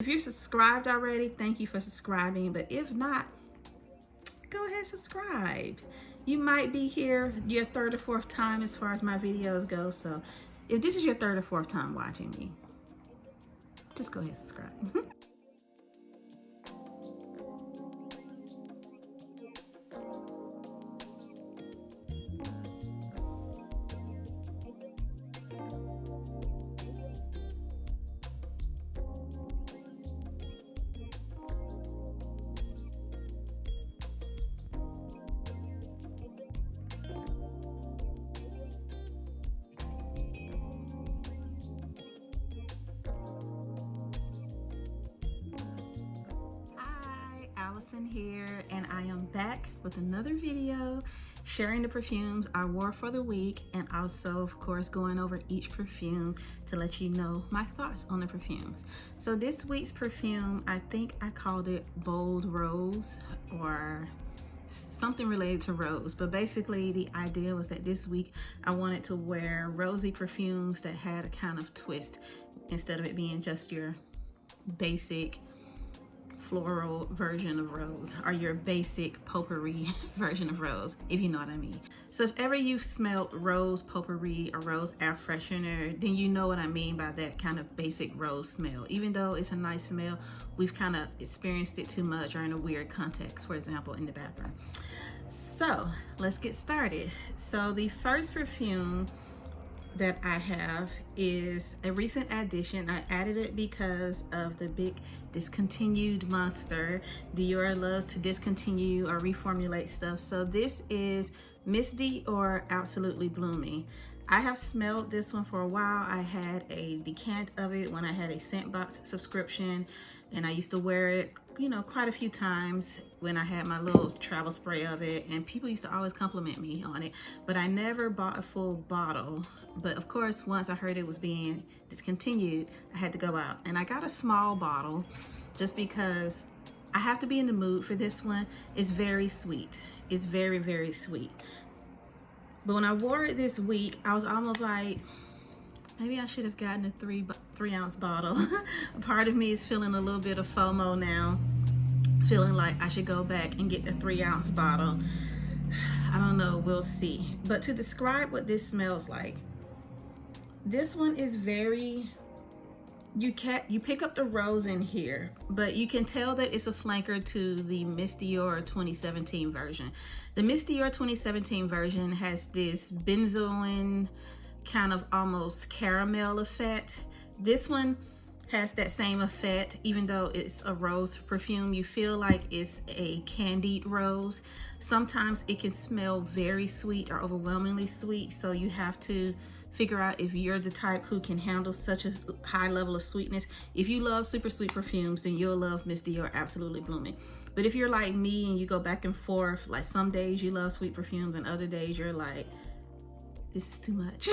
If you're subscribed already, thank you for subscribing. But if not, go ahead and subscribe. You might be here your third or fourth time as far as my videos go. So if this is your third or fourth time watching me, just go ahead and subscribe. Allison here, and I am back with another video sharing the perfumes I wore for the week, and also of course going over each perfume to let you know my thoughts on the perfumes. So this week's perfume, I think I called it Bold Rose or something related to rose, but basically the idea was that this week I wanted to wear rosy perfumes that had a kind of twist instead of it being just your basic floral version of rose or your basic potpourri version of rose, if you know what I mean. So if ever you've smelled rose potpourri or rose air freshener, then you know what I mean by that kind of basic rose smell. Even though it's a nice smell, we've kind of experienced it too much or in a weird context, for example in the bathroom. So let's get started. So the first perfume that I have is a recent addition. I added it because of the big discontinued monster. Dior loves to discontinue or reformulate stuff. So this is Miss Dior Absolutely Blooming. I have smelled this one for a while. I had a decant of it when I had a scent box subscription, and I used to wear it, you know, quite a few times when I had my little travel spray of it, and people used to always compliment me on it, but I never bought a full bottle. But of course, once I heard it was being discontinued, I had to go out and I got a small bottle just because I have to be in the mood for this one. It's very sweet. It's very, very sweet. But when I wore it this week, I was almost like, maybe I should have gotten a three ounce bottle. A part of me is feeling a little bit of FOMO now, feeling like I should go back and get the 3 ounce bottle. I don't know, we'll see. But to describe what this smells like, this one is very, you pick up the rose in here, but you can tell that it's a flanker to the Miss Dior 2017 version. The Miss Dior 2017 version has this benzoin kind of almost caramel effect. This one has that same effect, even though it's a rose perfume. You feel like it's a candied rose. Sometimes it can smell very sweet or overwhelmingly sweet, so you have to figure out if you're the type who can handle such a high level of sweetness. If you love super sweet perfumes, then you'll love Miss Dior Absolutely Blooming. But if you're like me and you go back and forth, like some days you love sweet perfumes and other days you're like, this is too much,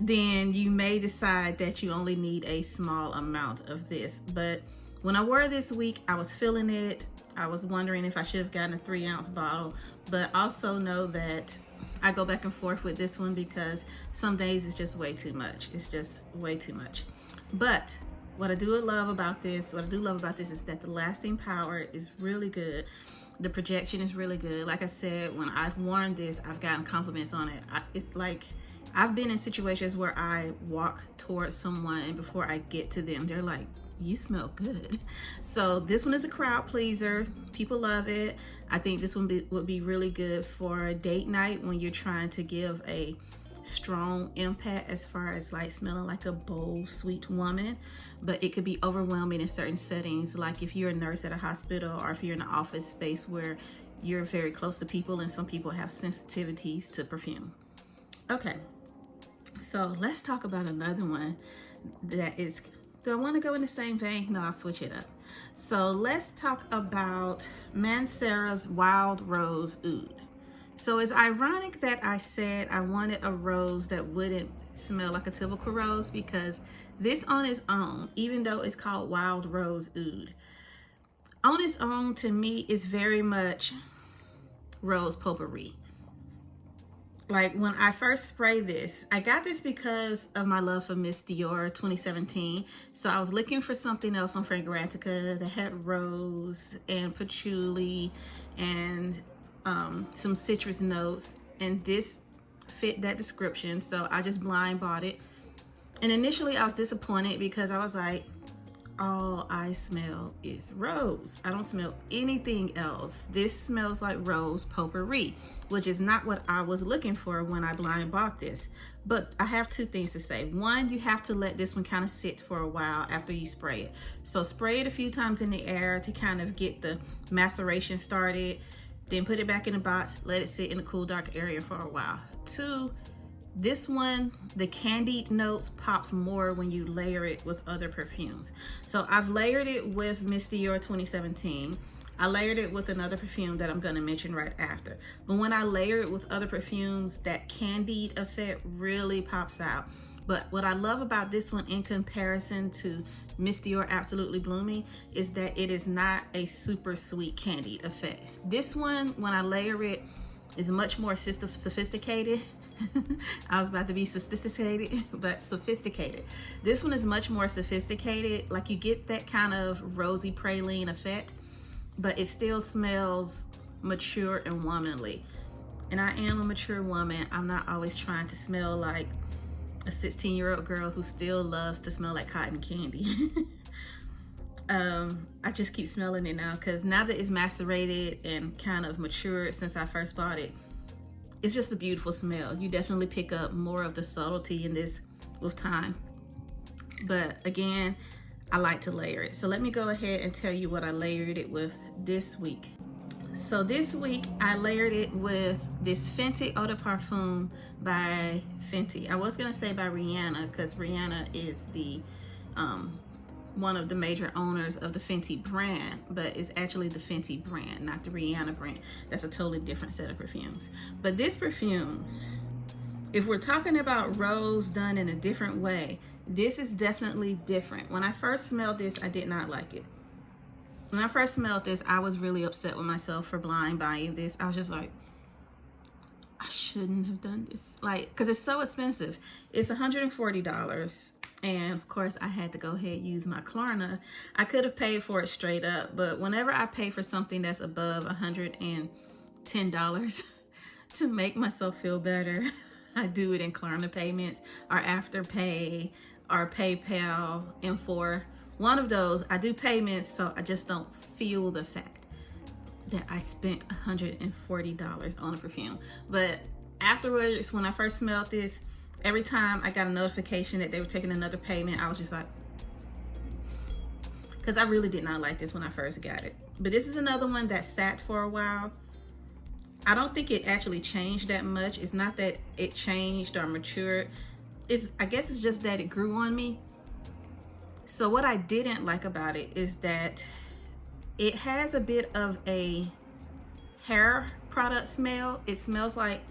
then you may decide that you only need a small amount of this. But when I wore this week, I was feeling it. I was wondering if I should have gotten a 3 ounce bottle, but also know that I go back and forth with this one because some days it's just way too much. It's just way too much. But what I do love about this is that the lasting power is really good. The projection is really good. Like I said, when I've worn this, I've gotten compliments on it. I've been in situations where I walk towards someone and before I get to them, they're like, you smell good. So this one is a crowd pleaser. People love it. I think this one would be really good for a date night when you're trying to give a strong impact as far as like smelling like a bold, sweet woman. But it could be overwhelming in certain settings, like if you're a nurse at a hospital or if you're in an office space where you're very close to people and some people have sensitivities to perfume. Okay, so let's talk about another one that is, do I want to go in the same vein? No, I'll switch it up. So let's talk about Mancera's Wild Rose Oud. So it's ironic that I said I wanted a rose that wouldn't smell like a typical rose, because this on its own, even though it's called Wild Rose Oud, on its own to me is very much rose potpourri. Like when I first sprayed this, I got this because of my love for Miss Dior 2017. So I was looking for something else on Fragrantica that had rose and patchouli and some citrus notes, and this fit that description. So I just blind bought it. And initially I was disappointed because I was like, all I smell is rose. I don't smell anything else. This smells like rose potpourri, which is not what I was looking for when I blind bought this. But I have two things to say. One, you have to let this one kind of sit for a while after you spray it. So spray it a few times in the air to kind of get the maceration started. Then put it back in the box, let it sit in a cool, dark area for a while. Two, this one, the candied notes pops more when you layer it with other perfumes. So I've layered it with Miss Dior 2017. I layered it with another perfume that I'm gonna mention right after. But when I layer it with other perfumes, that candied effect really pops out. But what I love about this one in comparison to Miss Dior Absolutely Blooming is that it is not a super sweet candied effect. This one, when I layer it, is much more sophisticated. I was about to be sophisticated, but sophisticated. This one is much more sophisticated. Like you get that kind of rosy praline effect, but it still smells mature and womanly. And I am a mature woman. I'm not always trying to smell like a 16-year-old girl who still loves to smell like cotton candy. I just keep smelling it now because now that it's macerated and kind of matured since I first bought it, it's just a beautiful smell. You definitely pick up more of the subtlety in this with time. But again, I like to layer it. So let me go ahead and tell you what I layered it with this week. So this week I layered it with this Fenty Eau de Parfum by Fenty. I was gonna say by Rihanna because Rihanna is the one of the major owners of the Fenty brand, but it's actually the Fenty brand, not the Rihanna brand. That's a totally different set of perfumes. But this perfume, if we're talking about rose done in a different way, this is definitely different. When I first smelled this, I did not like it. When I first smelled this, I was really upset with myself for blind buying this. I was just like, I shouldn't have done this. Like, because it's so expensive. It's $140. And of course I had to go ahead and use my Klarna. I could have paid for it straight up, but whenever I pay for something that's above $110 to make myself feel better, I do it in Klarna payments or Afterpay or PayPal. And for one of those, I do payments so I just don't feel the fact that I spent $140 on a perfume. But afterwards, when I first smelled this, every time I got a notification that they were taking another payment, I was just like, because I really did not like this when I first got it. But this is another one that sat for a while. I don't think it actually changed that much. It's not that it changed or matured. I guess it's just that it grew on me. So what I didn't like about it is that it has a bit of a hair product smell. It smells like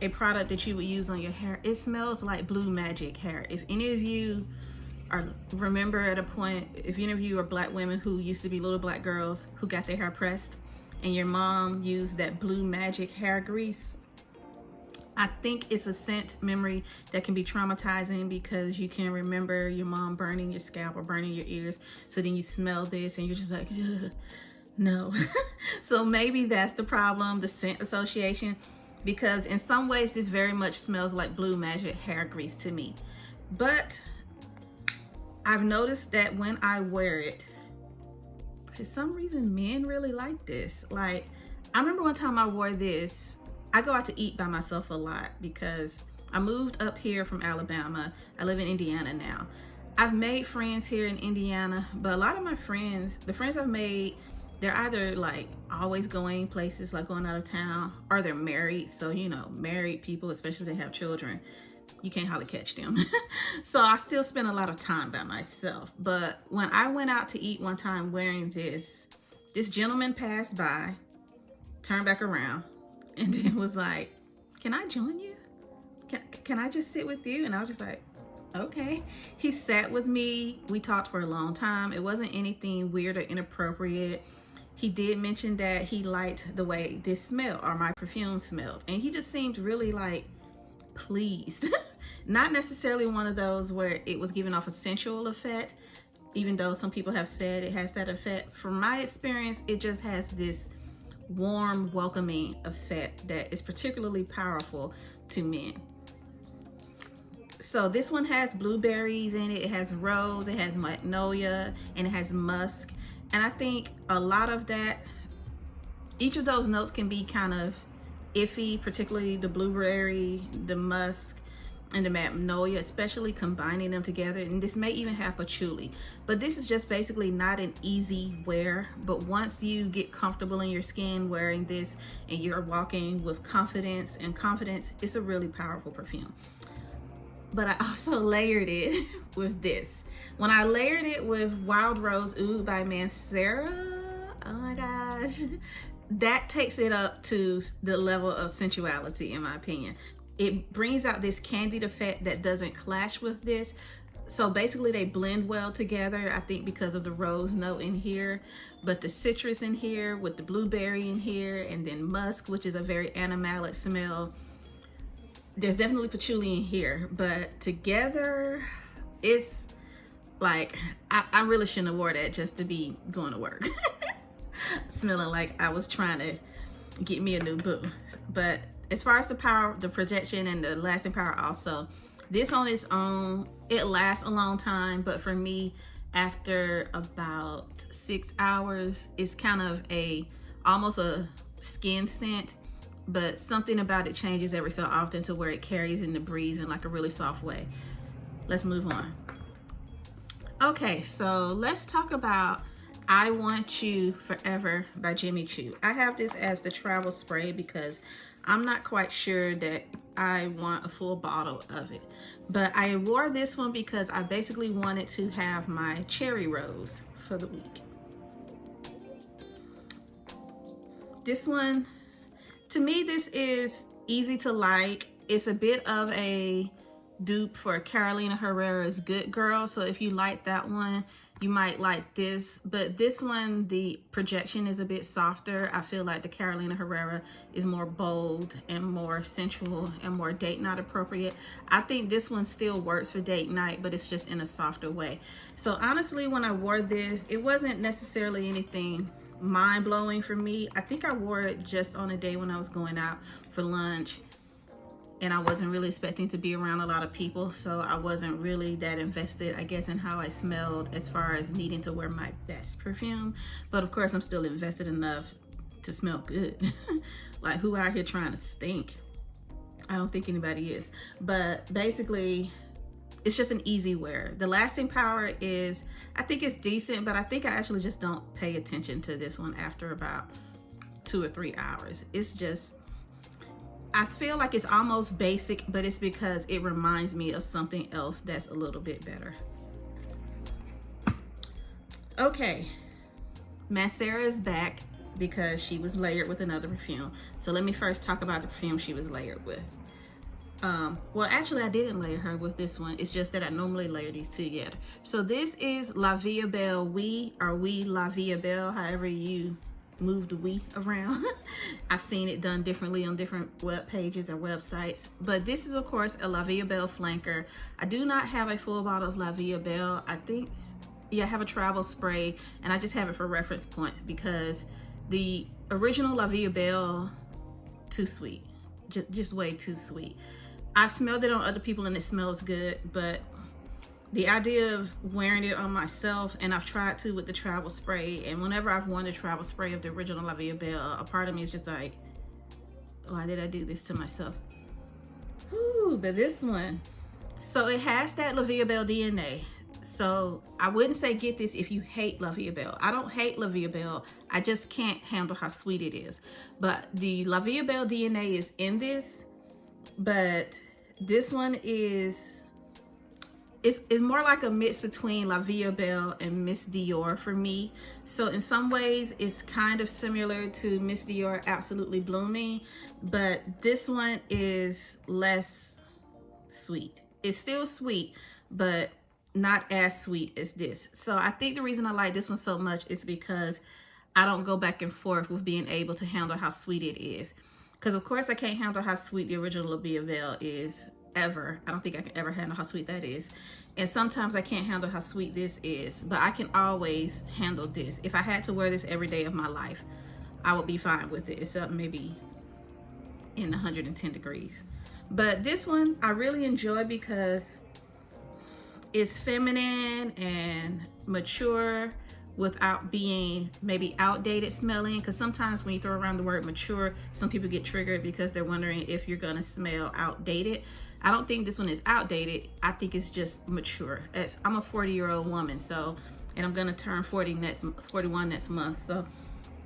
a product that you would use on your hair. It smells like Blue Magic hair. If any of you remember at a point, if any of you are black women who used to be little black girls who got their hair pressed and your mom used that Blue Magic hair grease, I think it's a scent memory that can be traumatizing because you can remember your mom burning your scalp or burning your ears. So then you smell this and you're just like, ugh, no. So maybe that's the problem, the scent association. Because in some ways this very much smells like Blue Magic hair grease to me. But I've noticed that when I wear it, for some reason men really like this. Like, I remember one time I wore this. I go out to eat by myself a lot because I moved up here from Alabama. I live in Indiana now. I've made friends here in Indiana, but a lot of my friends, the friends I've made, they're either like always going places, like going out of town, or they're married. So, you know, married people, especially if they have children, you can't hardly catch them. So I still spend a lot of time by myself. But when I went out to eat one time wearing this gentleman passed by, turned back around, and then was like, can I join you? Can I just sit with you? And I was just like, okay. He sat with me. We talked for a long time. It wasn't anything weird or inappropriate. he did mention that he liked the way this smelled, or my perfume smelled. And he just seemed really like pleased. Not necessarily one of those where it was giving off a sensual effect, even though some people have said it has that effect. From my experience, it just has this warm, welcoming effect that is particularly powerful to men. So this one has blueberries in it, it has rose, it has magnolia, and it has musk. And I think a lot of that, each of those notes can be kind of iffy, particularly the blueberry, the musk, and the magnolia, especially combining them together. And this may even have patchouli, but this is just basically not an easy wear. But once you get comfortable in your skin wearing this and you're walking with confidence, it's a really powerful perfume. But I also layered it with this. When I layered it with Wild Rose Oud by Mancera, oh my gosh, that takes it up to the level of sensuality, in my opinion. It brings out this candied effect that doesn't clash with this. So basically they blend well together, I think because of the rose note in here, but the citrus in here with the blueberry in here, and then musk, which is a very animalic smell. There's definitely patchouli in here, but together it's like, I really shouldn't have wore that just to be going to work. Smelling like I was trying to get me a new boo. But as far as the power, the projection, and the lasting power also, this on its own, it lasts a long time, but for me, after about 6 hours, it's kind of almost a skin scent, but something about it changes every so often to where it carries in the breeze in like a really soft way. Let's move on. Okay, so let's talk about I Want Choo Forever by Jimmy Choo. I have this as the travel spray because I'm not quite sure that I want a full bottle of it. But I wore this one because I basically wanted to have my cherry rose for the week. This one, to me, this is easy to like. It's a bit of a dupe for Carolina Herrera's Good Girl. So if you like that one, you might like this. But this one, the projection is a bit softer. I feel like the Carolina Herrera is more bold and more sensual and more date night appropriate. I think this one still works for date night, but it's just in a softer way. So honestly, when I wore this, it wasn't necessarily anything mind-blowing for me. I think I wore it just on a day when I was going out for lunch, and I wasn't really expecting to be around a lot of people, so I wasn't really that invested, I guess, in how I smelled as far as needing to wear my best perfume. But of course, I'm still invested enough to smell good. Like, who out here trying to stink? I don't think anybody is. But basically, it's just an easy wear. The lasting power is, I think it's decent, but I think I actually just don't pay attention to this one after about 2 or 3 hours. It's just, I feel like it's almost basic, but it's because it reminds me of something else that's a little bit better. Okay, Mancera is back because she was layered with another perfume. So let me first talk about the perfume she was layered with. Well, actually I didn't layer her with this one. It's just that I normally layer these two together. So this is La Vie Belle Oui, or Oui La Vie Belle, however you move the we around. I've seen it done differently on different web pages or websites, but this is of course a La Vie Belle flanker. I do not have a full bottle of La Vie Belle. I think, yeah, I have a travel spray, and I just have it for reference points because the original La Vie Belle, too sweet, just way too sweet. I've smelled it on other people and it smells good, but the idea of wearing it on myself, and I've tried to with the travel spray, and whenever I've worn the travel spray of the original La Vie Belle, a part of me is just like, why did I do this to myself? Ooh, but this one, so it has that La Vie Belle DNA. So I wouldn't say get this if you hate La Vie Belle. I don't hate La Vie Belle. I just can't handle how sweet it is. But the La Vie Belle DNA is in this, but this one is, it's more like a mix between La Vie Belle and Miss Dior for me. So in some ways, it's kind of similar to Miss Dior Absolutely Blooming, but this one is less sweet. It's still sweet, but not as sweet as this. So I think the reason I like this one so much is because I don't go back and forth with being able to handle how sweet it is. Because of course I can't handle how sweet the original Belle is ever. I don't think I can ever handle how sweet that is. And sometimes I can't handle how sweet this is, but I can always handle this. If I had to wear this every day of my life, I would be fine with it. It's up maybe in 110 degrees. But this one I really enjoy because it's feminine and mature without being maybe outdated smelling, because sometimes when you throw around the word mature, some people get triggered because they're wondering if you're gonna smell outdated. I don't think this one is outdated. I think it's just mature. I'm a 40-year-old woman, so, and I'm gonna turn 41 next month, so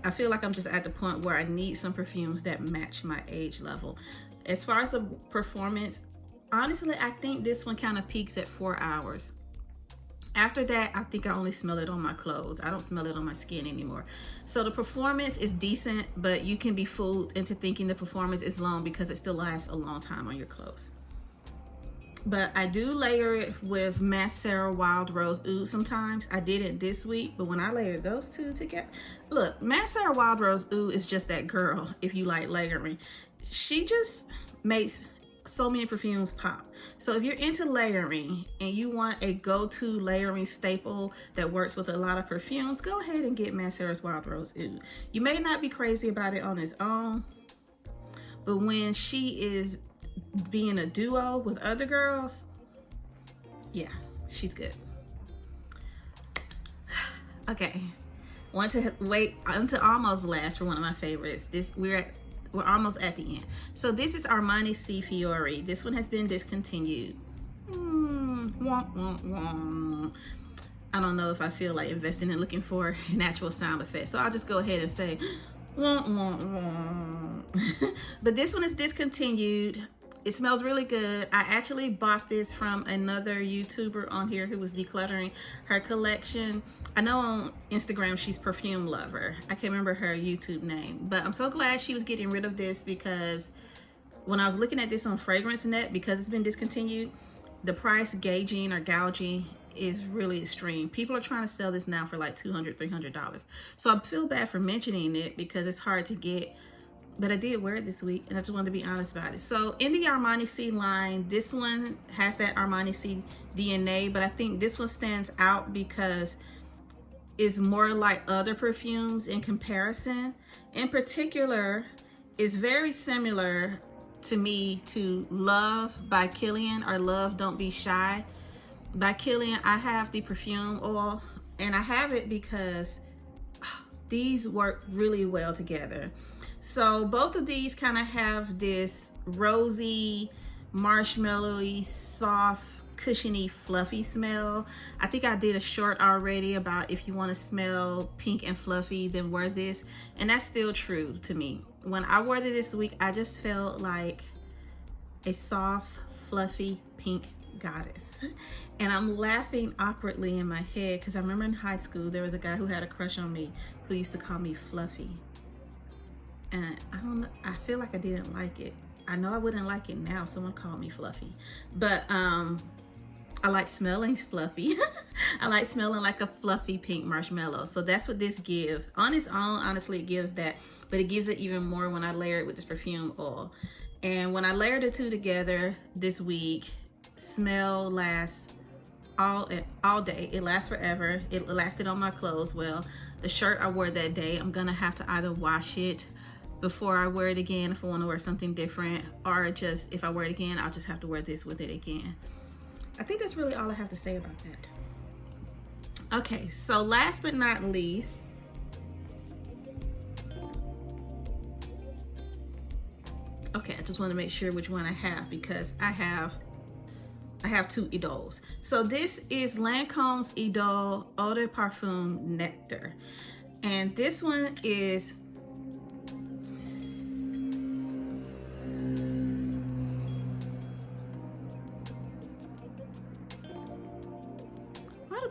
I feel like I'm just at the point where I need some perfumes that match my age level. As far as the performance, honestly, I think this one kind of peaks at 4 hours. After that, I think I only smell it on my clothes. I don't smell it on my skin anymore. So the performance is decent, but you can be fooled into thinking the performance is long because it still lasts a long time on your clothes. But I do layer it with Mancera Wild Rose Oud sometimes. I did it this week, but when I layered those two together, look, Mancera Wild Rose Oud is just that girl if you like layering. She just makes so many perfumes pop. So if you're into layering and you want a go-to layering staple that works with a lot of perfumes, go ahead and get Mancera's Wild Rose Oud. You may not be crazy about it on its own, but when she is being a duo with other girls, yeah, she's good. Okay, want to wait until almost last for one of my favorites. We're almost at the end. So this is Armani C Fiori. This one has been discontinued. Wah, wah, wah. I don't know if I feel like investing in looking for an actual sound effect, so I'll just go ahead and say wah, wah, wah. But this one is discontinued. It smells really good. I actually bought this from another YouTuber on here who was decluttering her collection. I know on Instagram she's Perfume Lover. I can't remember her YouTube name, but I'm so glad she was getting rid of this, because when I was looking at this on Fragrance Net, because it's been discontinued, the price gauging or gouging is really extreme. People are trying to sell this now for like $200, $300. So I feel bad for mentioning it because it's hard to get. But I did wear it this week, and I just wanted to be honest about it. So in the Armani C line, this one has that Armani C DNA, but I think this one stands out because it's more like other perfumes in comparison. In particular, it's very similar to me to Love by Kilian, or Love Don't Be Shy by Kilian. I have the perfume oil, and I have it because these work really well together. So both of these kind of have this rosy, marshmallowy, soft, cushiony, fluffy smell. I think I did a short already about if you want to smell pink and fluffy, then wear this. And that's still true to me. When I wore it this week, I just felt like a soft, fluffy, pink goddess. And I'm laughing awkwardly in my head because I remember in high school, there was a guy who had a crush on me who used to call me Fluffy. And I don't know, I feel like I didn't like it. I know I wouldn't like it now if someone called me Fluffy, but I like smelling fluffy. I like smelling like a fluffy pink marshmallow. So that's what this gives. On its own, honestly, it gives that, but it gives it even more when I layer it with this perfume oil. And when I layered the two together this week, smell lasts all day. It lasts forever. It lasted on my clothes well. The shirt I wore that day, I'm gonna have to either wash it before I wear it again if I want to wear something different, or just if I wear it again, I'll just have to wear this with it again. I think that's really all I have to say about that. Okay, so last but not least, okay, I just want to make sure which one I have, because I have two Idoles. So this is Lancome's Idole Eau de Parfum Nectar, and this one is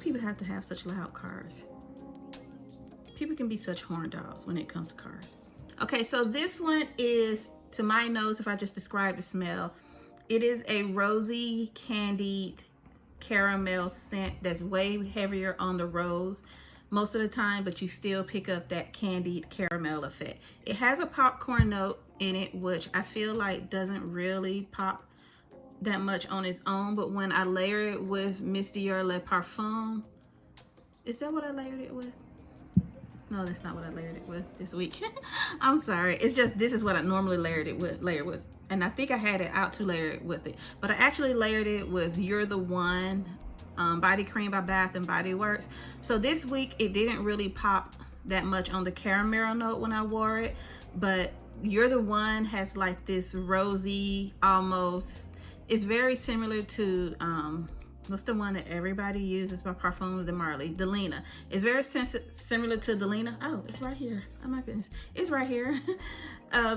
people have to have such loud cars. People can be such horn dogs when it comes to cars. Okay, so this one is, to my nose, if I just describe the smell, it is a rosy candied caramel scent that's way heavier on the rose. most of the time, but you still pick up that candied caramel effect. It has a popcorn note in it, which I feel like doesn't really pop that much on its own, but when I layer it with Miss Dior Le Parfum, is that what I layered it with? No, that's not what I layered it with this week. I'm sorry. It's just, this is what I normally layer with. And I think I had it out to layer it with it. But I actually layered it with You're the One body cream by Bath and Body Works. So this week, it didn't really pop that much on the caramel note when I wore it. But You're the One has like this rosy, almost, it's very similar to, what's the one that everybody uses by Parfums de Marly? Delina. It's very similar to Delina. Oh, it's right here. Oh my goodness. It's right here.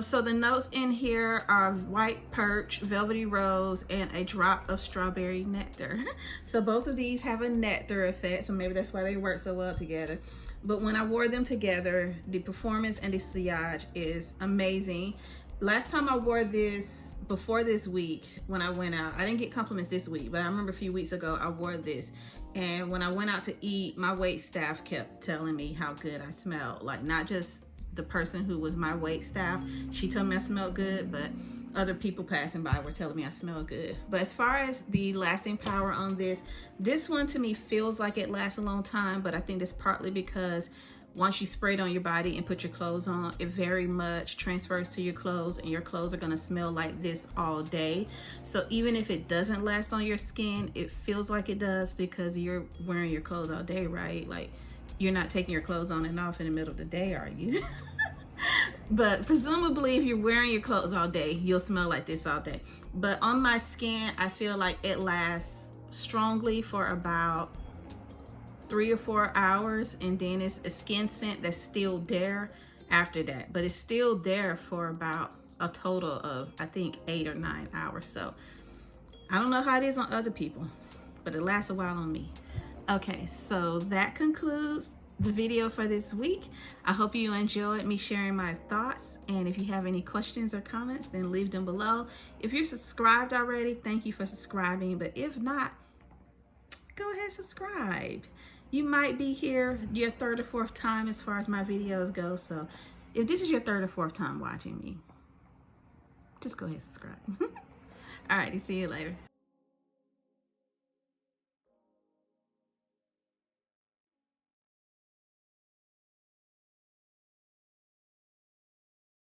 So the notes in here are white perch, velvety rose, and a drop of strawberry nectar. So both of these have a nectar effect, so maybe that's why they work so well together. But when I wore them together, the performance and the sillage is amazing. Last time I wore this, before this week, when I went out, I didn't get compliments this week, but I remember a few weeks ago I wore this, and when I went out to eat, my wait staff kept telling me how good I smelled. Like, not just the person who was my wait staff, she told me I smelled good, but other people passing by were telling me I smelled good. But as far as the lasting power on this one to me feels like it lasts a long time, but I think that's partly because once you spray it on your body and put your clothes on, it very much transfers to your clothes, and your clothes are gonna smell like this all day. So even if it doesn't last on your skin, it feels like it does because you're wearing your clothes all day, right? Like, you're not taking your clothes on and off in the middle of the day, are you? But presumably if you're wearing your clothes all day, you'll smell like this all day. But on my skin, I feel like it lasts strongly for about 3 or 4 hours, and then it's a skin scent that's still there after that, but it's still there for about a total of, I think, 8 or 9 hours. So I don't know how it is on other people, but it lasts a while on me. Okay, so that concludes the video for this week. I hope you enjoyed me sharing my thoughts, and if you have any questions or comments, then leave them below. If you're subscribed already, thank you for subscribing, but if not, go ahead and subscribe. You might be here your 3rd or 4th time as far as my videos go. So if this is your 3rd or 4th time watching me, just go ahead and subscribe. All right, see you later.